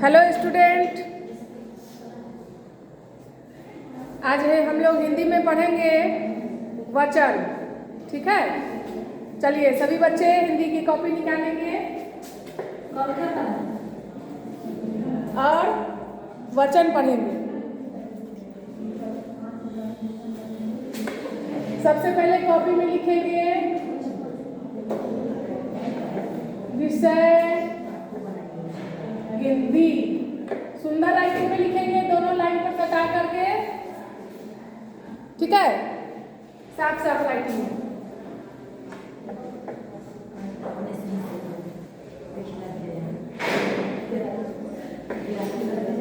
Hello student, आज हम लोग हिंदी में पढ़ेंगे वचन। ठीक है, चलिए सभी बच्चे हिंदी की कॉपी निकालेंगे और वचन पढ़ेंगे। सबसे पहले कॉपी में लिखेंगे विषय हिंदी। सुंदर राइटिंग में लिखेंगे, दोनों लाइन पर कटा करके। ठीक है, साफ साफ राइटिंग में।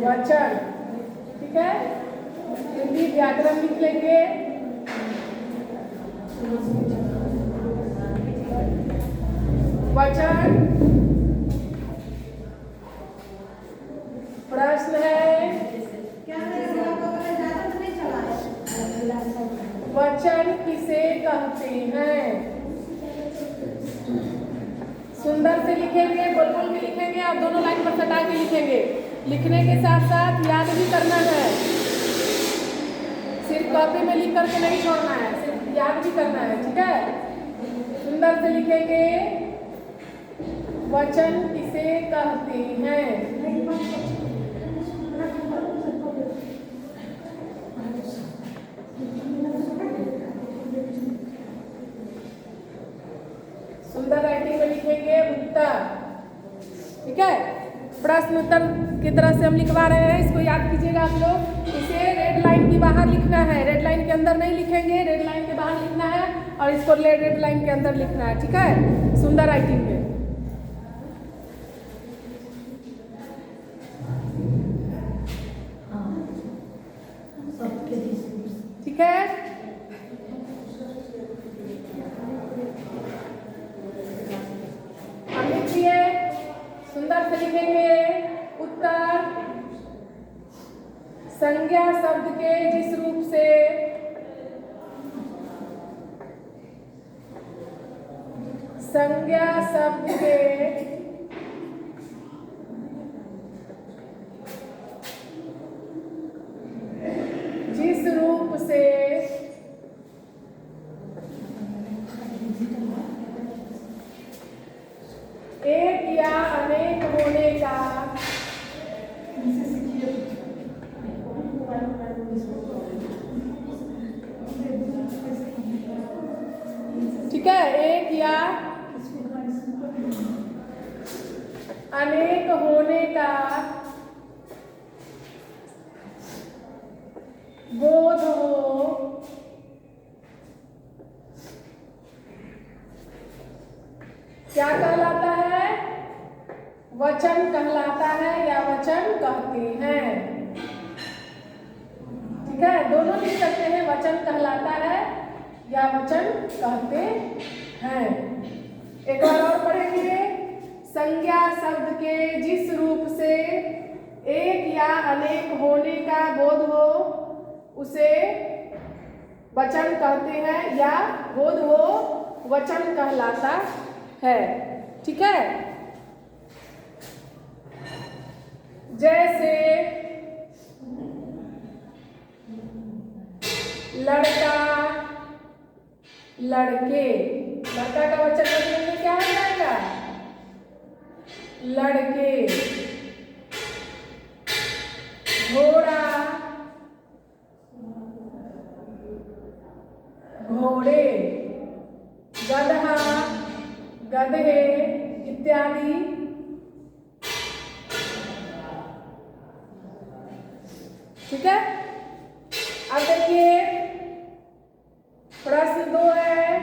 वचन, ठीक है, हिंदी व्याकरण लिख लेंगे। वचन प्रश्न है, वचन किसे कहते हैं। सुंदर से लिखेंगे, बोल बोल के लिखेंगे और दोनों लाइन पर सटा के लिखेंगे। लिखने के साथ साथ याद भी करना है, सिर्फ कॉपी में लिख करके नहीं छोड़ना है, सिर्फ याद भी करना है। ठीक है, सुंदर से लिखेंगे वचन किसे कहते हैं। सुंदर राइटिंग में लिखेंगे उत्तर। ठीक है, प्रश्न उत्तर की तरह से हम लिखवा रहे हैं, इसको याद कीजिएगा आप लोग। इसे रेड लाइन की बाहर लिखना है, रेड लाइन के अंदर नहीं लिखेंगे, रेड लाइन के बाहर लिखना है और इसको रेड लाइन के अंदर लिखना है। ठीक है, सुंदर राइटिंग में। ठीक है, हम लिखिए, सुंदर से लिखेंगे उत्तर। संज्ञा शब्द के जिस रूप से संज्ञा शब्द के जिस रूप से एक या अनेक होने का ठीक है, एक या अनेक होने का बोध हो, क्या कहलाता है? वचन कहलाता है या वचन कहते हैं। ठीक है, दोनों लिख सकते हैं, वचन कहलाता है या वचन कहते हैं। एक बार और पढ़ेंगे। संज्ञा शब्द के जिस रूप से एक या अनेक होने का बोध हो उसे वचन कहते हैं या बोध हो वचन कहलाता है। ठीक है, जैसे लड़का लड़के, लड़का का वचन करने में क्या हो जाएगा? लड़के। घोड़ा घोड़े, गधा गधे इत्यादि। ठीक है, अब देखिए प्रश्न 2 है,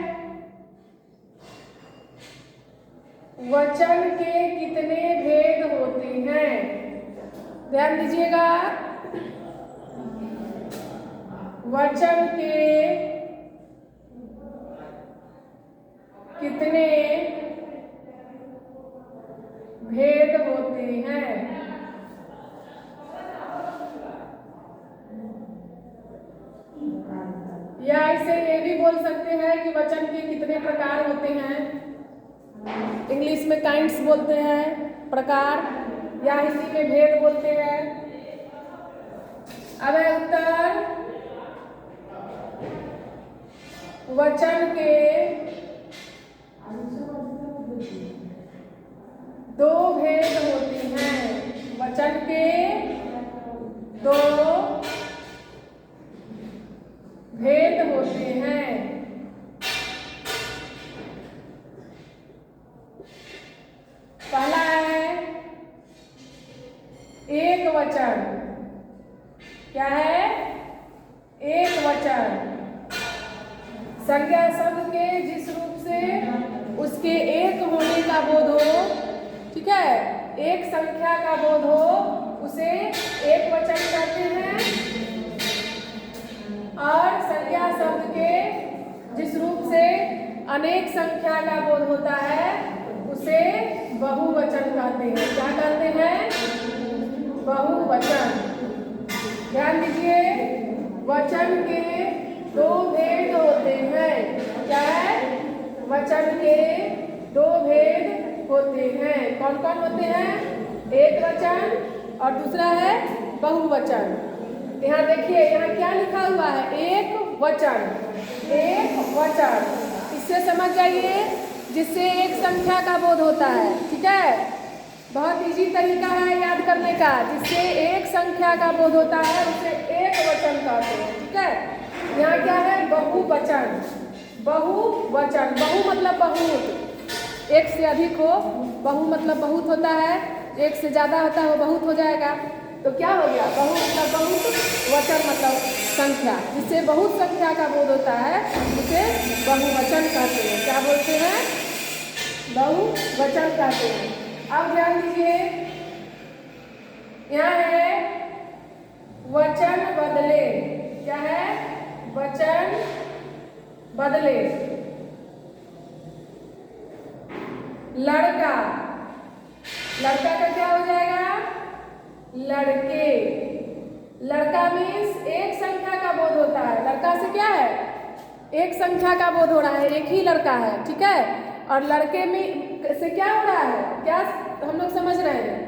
वचन के कितने भेद होते हैं। ध्यान दीजिएगा, वचन के कितने भेद होते हैं। या इसे ये भी बोल सकते हैं कि वचन के कितने प्रकार होते हैं। इंग्लिश में काइंड्स बोलते हैं, प्रकार। या हिंदी में भेद बोलते हैं। अब है उत्तर, वचन के दो भेद होते हैं। वचन के दो भेद होते हैं। पहला है एक वचन। क्या है? एक वचन। संज्ञा शब्द के जिस रूप से उसके एक होने का बोध हो, ठीक है, एक संख्या का बोध हो, उसे एक वचन कहते हैं। और संज्ञा शब्द के जिस रूप से अनेक संख्या का बोध होता है, उसे बहुवचन कहते हैं। क्या कहते हैं? बहुवचन। ध्यान दीजिए, वचन के दो भेद होते हैं। क्या है? वचन के दो भेद होते हैं। कौन कौन होते हैं? एक वचन और दूसरा है बहुवचन। यहाँ देखिए, यहाँ क्या लिखा हुआ है? एक वचन। एक वचन, इससे समझ जाइए, जिससे एक संख्या का बोध होता है। ठीक है, बहुत इजी तरीका है याद करने का। जिससे एक संख्या का बोध होता है उसे एक वचन कहते हैं। ठीक है, यहाँ क्या है? बहुवचन। बहुवचन, बहु मतलब बहुत, एक से अधिक हो। बहु मतलब बहुत होता है, एक से ज़्यादा होता है वो बहुत हो जाएगा। तो क्या हो गया? बहु मतलब बहुत, वचन मतलब संख्या। जिससे बहुत संख्या का बोध होता है उसे बहुवचन कहते हैं। क्या बोलते हैं? बहुवचन कहते हैं। अब ध्यान दीजिए, यहाँ है वचन बदले। क्या है? वचन बदले। लड़का, लड़का का क्या हो जाएगा? लड़के। लड़का मीन्स एक संख्या का बोध होता है। लड़का से क्या है? एक संख्या का बोध हो रहा है, एक ही लड़का है। ठीक है, और लड़के में से क्या हो रहा है? क्या हम लोग समझ रहे हैं?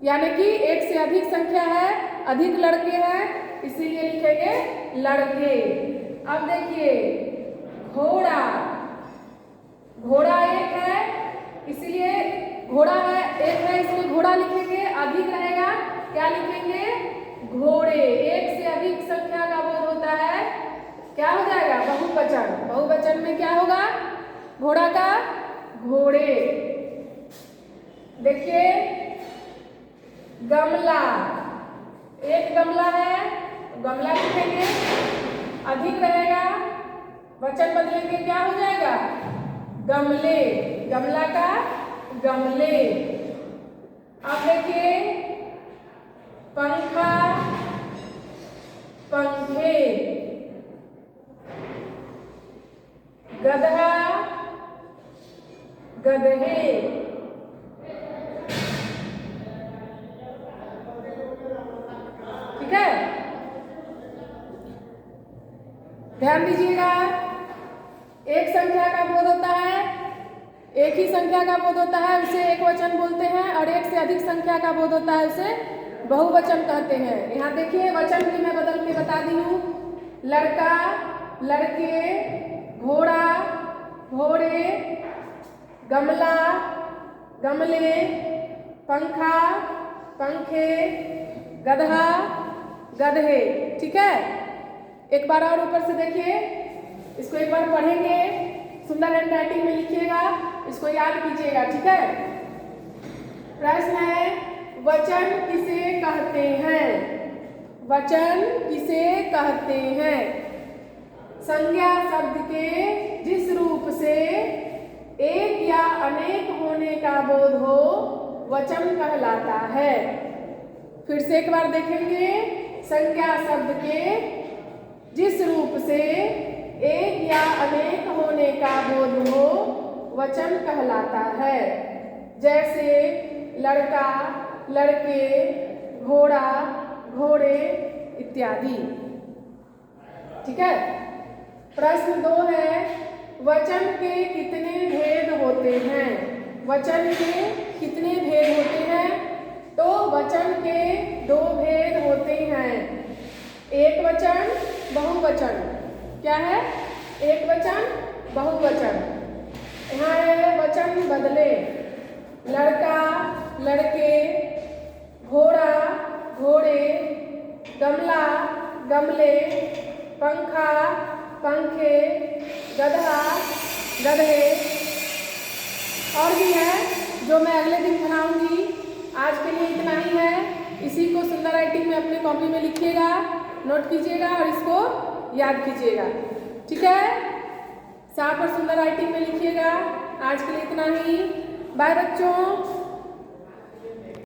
यानी कि एक से अधिक संख्या है, अधिक लड़के हैं, इसीलिए लिखेंगे लड़के। अब देखिए, घोड़ा। घोड़ा एक है, इसलिए घोड़ा है, एक है, इसलिए घोड़ा लिखेंगे। अधिक रहेगा, क्या लिखेंगे? घोड़े। एक से अधिक संख्या का बोध होता है, क्या हो जाएगा? बहुवचन। बहुवचन में क्या होगा? घोड़ा का घोड़े। देखिए, गमला। एक गमला है, गमला लिखेंगे, अधिक रहेगा, वचन बदलेंगे, क्या हो जाएगा? गमले। गमला का गमले। अब देखिए, पंखा, पंखे। गधा, गधे। ठीक है, ध्यान दीजिएगा, एक संख्या का बोध होता है, एक ही संख्या का बोध होता है उसे एक वचन बोलते हैं, और एक से अधिक संख्या का बोध होता है उसे बहुवचन कहते हैं। यहाँ देखिए, वचन भी मैं बदल के बता दी हूँ। लड़का, लड़के, घोड़ा, घोड़े, गमला, गमले, पंखा, पंखे, गधा, गधे। ठीक है, एक बार और ऊपर से देखिए, इसको एक बार पढ़ेंगे, सुंदर हैंडराइटिंग में लिखिएगा, इसको याद कीजिएगा। ठीक है, प्रश्न है, वचन किसे कहते हैं? वचन किसे कहते हैं? संज्ञा शब्द के जिस रूप से एक या अनेक होने का बोध हो, वचन कहलाता है। फिर से एक बार देखेंगे, संज्ञा शब्द के जिस रूप से एक या अनेक होने का बोध हो, वचन कहलाता है। जैसे लड़का, लड़के, घोड़ा, घोड़े इत्यादि। ठीक है, प्रश्न 2 है, वचन के कितने भेद होते हैं? वचन के कितने भेद होते हैं? तो एक वचन बहुवचन। क्या है? एक वचन बहुवचन। यहाँ है वचन बदले, लड़का लड़के, घोड़ा घोड़े, गमला गमले, पंखा पंखे, गधा गधे। और भी है जो मैं अगले दिन पढ़ाऊँगी। आज के लिए इतना ही है। इसी को सुंदर राइटिंग में अपने कॉपी में लिखिएगा, नोट कीजिएगा और इसको याद कीजिएगा। ठीक है? साफ और सुंदर राइटिंग में लिखिएगा। आज के लिए इतना ही। बाय बच्चों।